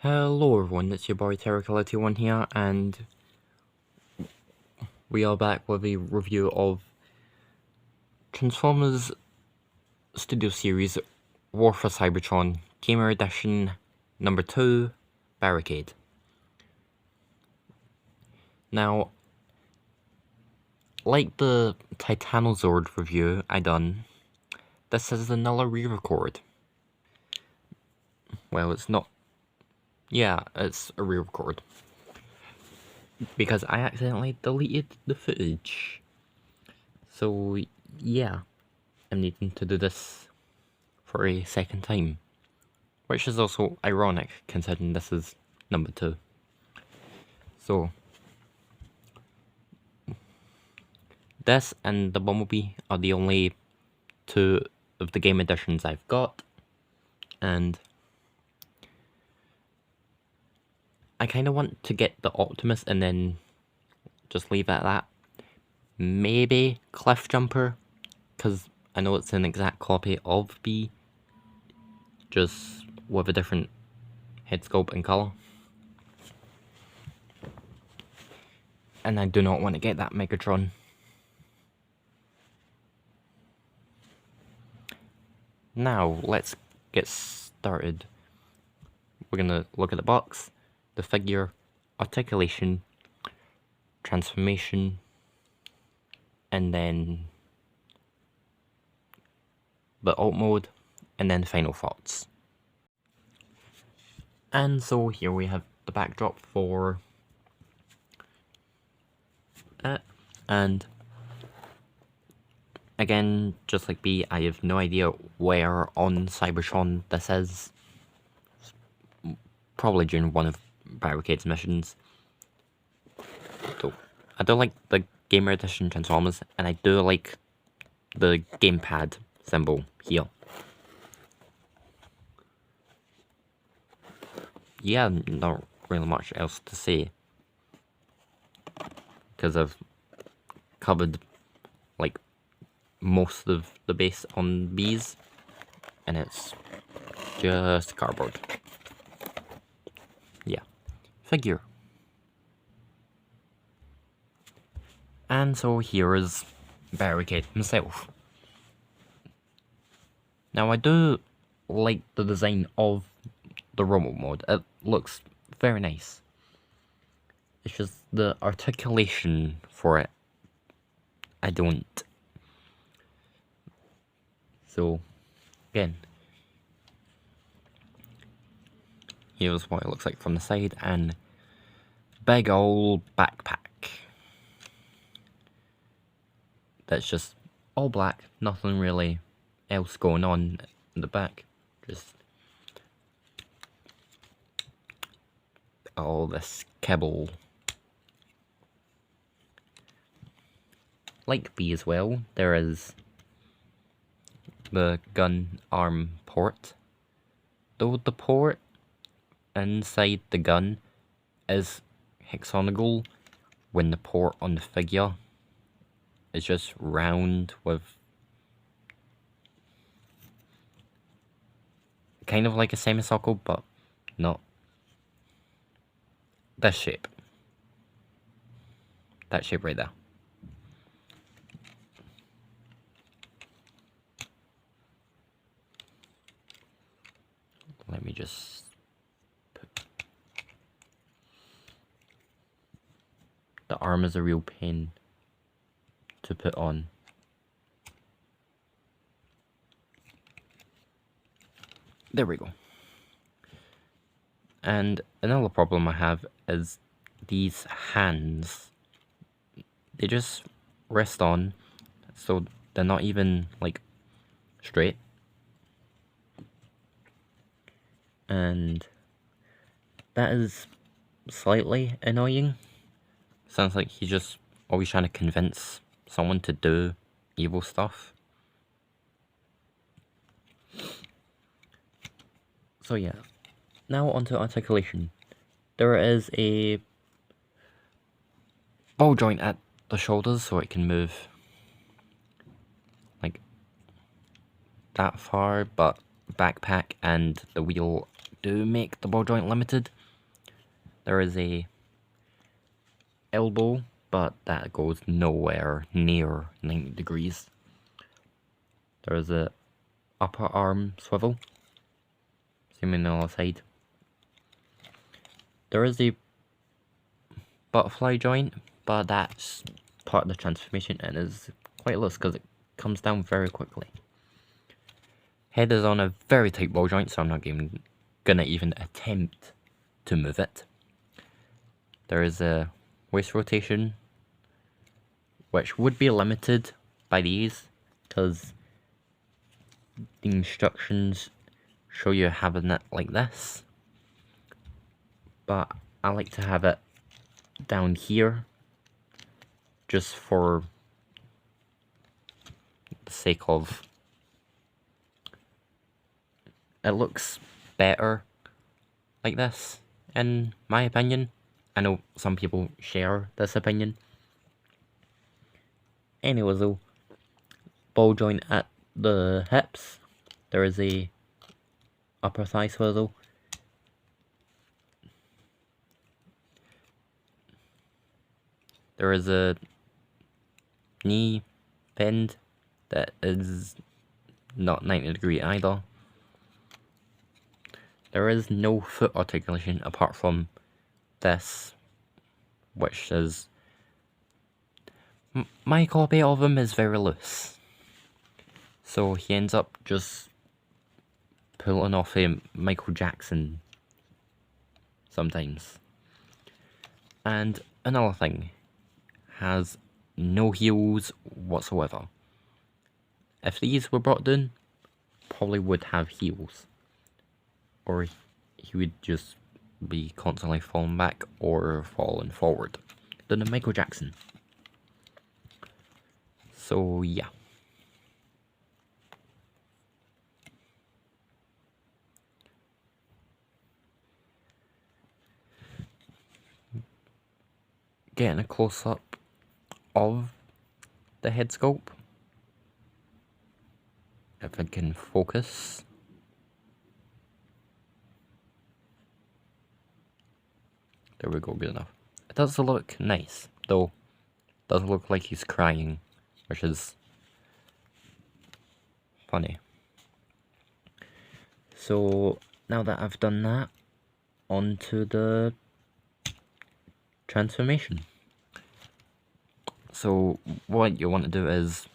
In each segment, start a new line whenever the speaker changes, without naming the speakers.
Hello everyone, it's your boy Terracolity1 here, and we are back with a review of Transformers Studio Series War for Cybertron Gamer Edition number 2, Barricade. Now, like the Titanozord review I done, this is another re-record. Well, it's not. Yeah, it's a re-record. Because I accidentally deleted the footage. So, yeah, I'm needing to do this for a second time. Which is also ironic, considering this is number 2. So, this and the Bumblebee are the only 2 of the game editions I've got. And I kind of want to get the Optimus and then just leave it at that. Maybe Cliff Jumper, because I know it's an exact copy of B, just with a different head sculpt and colour. And I do not want to get that Megatron. Now, let's get started. We're gonna look at the box, the figure, articulation, transformation, and then the alt mode, and then final thoughts. And so here we have the backdrop for it, and again, just like B, I have no idea where on Cybertron this is. Probably during one of Barricade's missions. So, I do like the Gamer Edition Transformers, and I do like the gamepad symbol here. Yeah, not really much else to say, because I've covered like most of the base on B's, and it's just cardboard. Yeah, figure. And so here is Barricade himself. Now I do like the design of the robot mode. It looks very nice. It's just the articulation for it, I don't. So, again, here's what it looks like from the side, and big old backpack. That's just all black, nothing really else going on in the back. Just all this kibble. Like B as well, there is the gun arm port. Though the port inside the gun is hexagonal, when the port on the figure is just round with kind of like a semicircle, but not this shape. That shape right there. Let me just put... The arm is a real pain to put on. There we go. And another problem I have is these hands. They just rest on, so they're not even like straight. And that is slightly annoying. Sounds like he's just always trying to convince someone to do evil stuff. So yeah, now onto articulation. There is a ball joint at the shoulders, so it can move like that far, but backpack and the wheel do make the ball joint limited. There is a elbow, but that goes nowhere near 90 degrees. There is a upper arm swivel, same on the other side. There is a butterfly joint, but that's part of the transformation and is quite loose because it comes down very quickly. Head is on a very tight ball joint, so I'm not even gonna even attempt to move it. There is a waist rotation, which would be limited by these, because the instructions show you having it like this. But I like to have it down here, just for the sake of it looks better like this, in my opinion. I know some people share this opinion. Anyway, though, ball joint at the hips, there is a upper thigh swivel. There is a knee bend that is not 90 degree either. There is no foot articulation apart from this, which is my copy of him is very loose, so he ends up just pulling off a Michael Jackson sometimes. And another thing, has no heels whatsoever. If these were brought down, probably would have heels, or he would just be constantly falling back or falling forward than a Michael Jackson. So yeah. Getting a close-up of the head sculpt. If I can focus. There we go, good enough. It does look nice, though. It does look like he's crying, which is funny. So now that I've done that, on to the transformation. So what you want to do is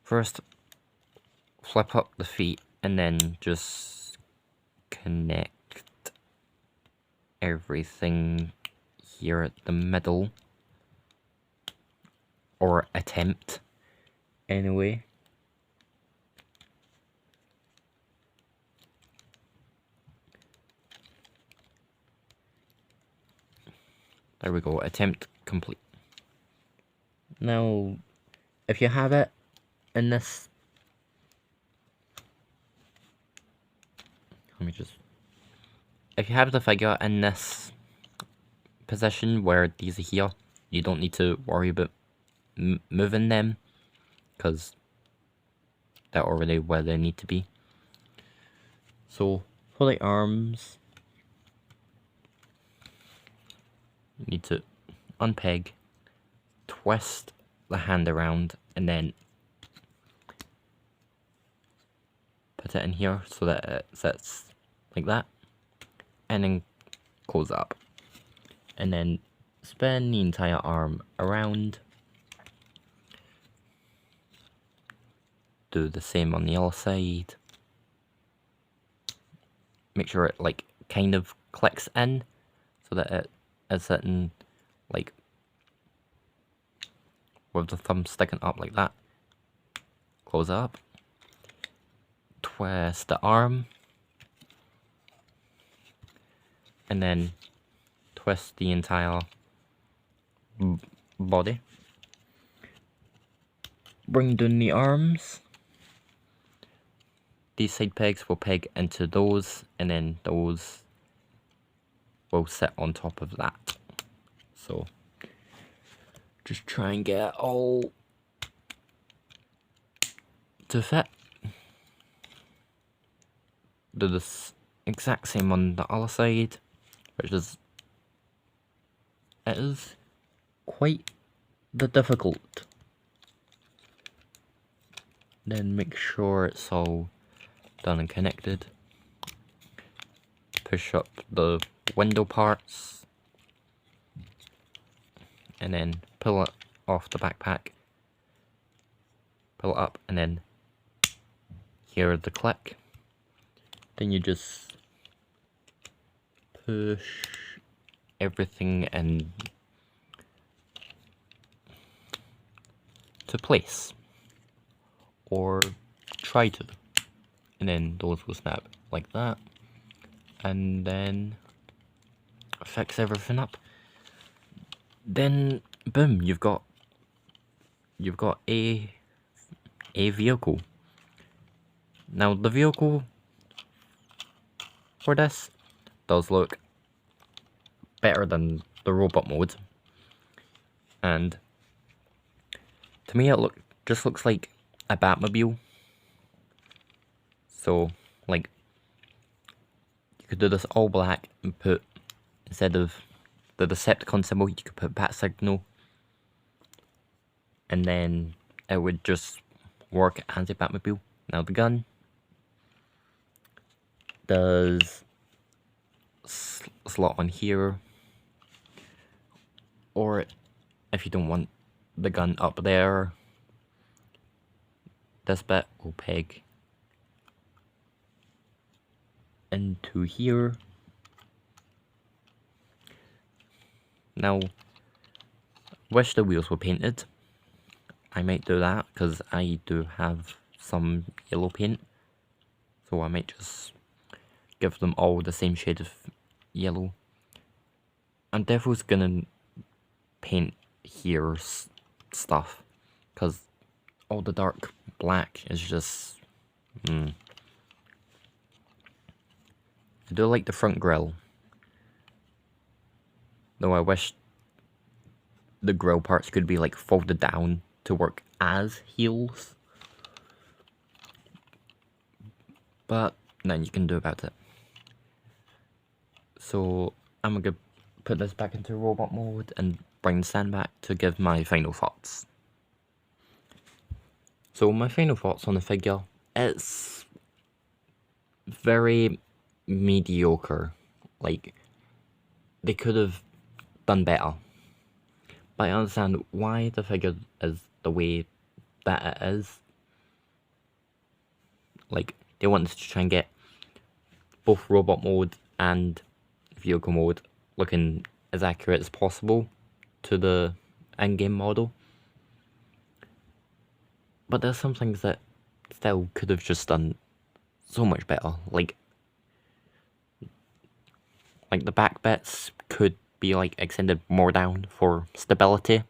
first flip up the feet and then just connect everything here at the middle, or attempt anyway. There we go, attempt complete. Now, if you have it in this, if you have the figure in this position where these are here, you don't need to worry about moving them, because they're already where they need to be. So, for the arms, you need to unpeg, twist the hand around, and then put it in here so that it sits like that, and then close up, and then spin the entire arm around. Do the same on the other side. Make sure it like kind of clicks in so that it is sitting like with the thumb sticking up like that. Close it up. Twist the arm. And then twist the entire body. Bring down the arms. These side pegs will peg into those, and then those will sit on top of that. So just try and get it all to fit. Do this exact same on the other side, which is, it is quite the difficult. Then make sure it's all done and connected. Push up the window parts, and then pull it off the backpack. Pull it up, and then hear the click. Then you just push everything in to place, or try to, and then those will snap like that, and then fix everything up. Then boom, you've got a vehicle. Now the vehicle for this does look better than the robot mode, and to me it just looks like a Batmobile. So like, you could do this all black and put, instead of the Decepticon symbol, you could put Bat Signal, and then it would just work as a Batmobile. Now the gun does slot on here, or if you don't want the gun up there, this bit will peg into here. Now, wish the wheels were painted. I might do that because I do have some yellow paint, so I might just give them all the same shade of yellow. I'm definitely gonna paint here stuff, because all the dark black is just I do like the front grille, though I wish the grille parts could be like folded down to work as heels, but nothing you can do about it. So I'm gonna put this back into robot mode and bring the stand back to give my final thoughts. So my final thoughts on the figure, it's very mediocre. Like, they could have done better, but I understand why the figure is the way that it is. Like, they wanted to try and get both robot mode and vehicle mode looking as accurate as possible to the in-game model. But there's some things that still could have just done so much better. Like the back bits could be like extended more down for stability,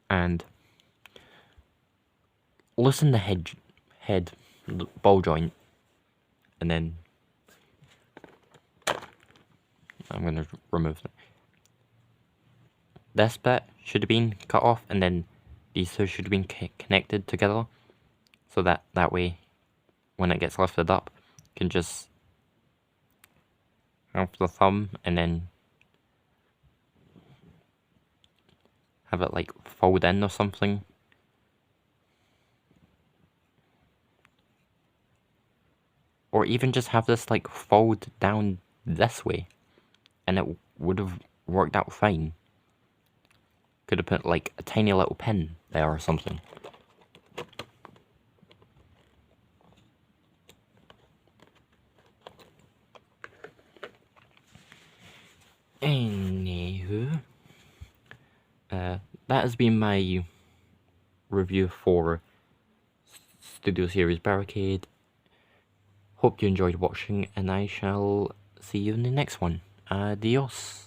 and loosen the head ball joint, and then I'm gonna remove them. This bit should have been cut off, and then these two should have been connected together, so that way, when it gets lifted up, you can just have the thumb and then have it like fold in or something. Or even just have this like fold down this way, and it would have worked out fine. Could have put like a tiny little pin there or something. Anywho, that has been my review for Studio Series Barricade. Hope you enjoyed watching, and I shall see you in the next one. Adios.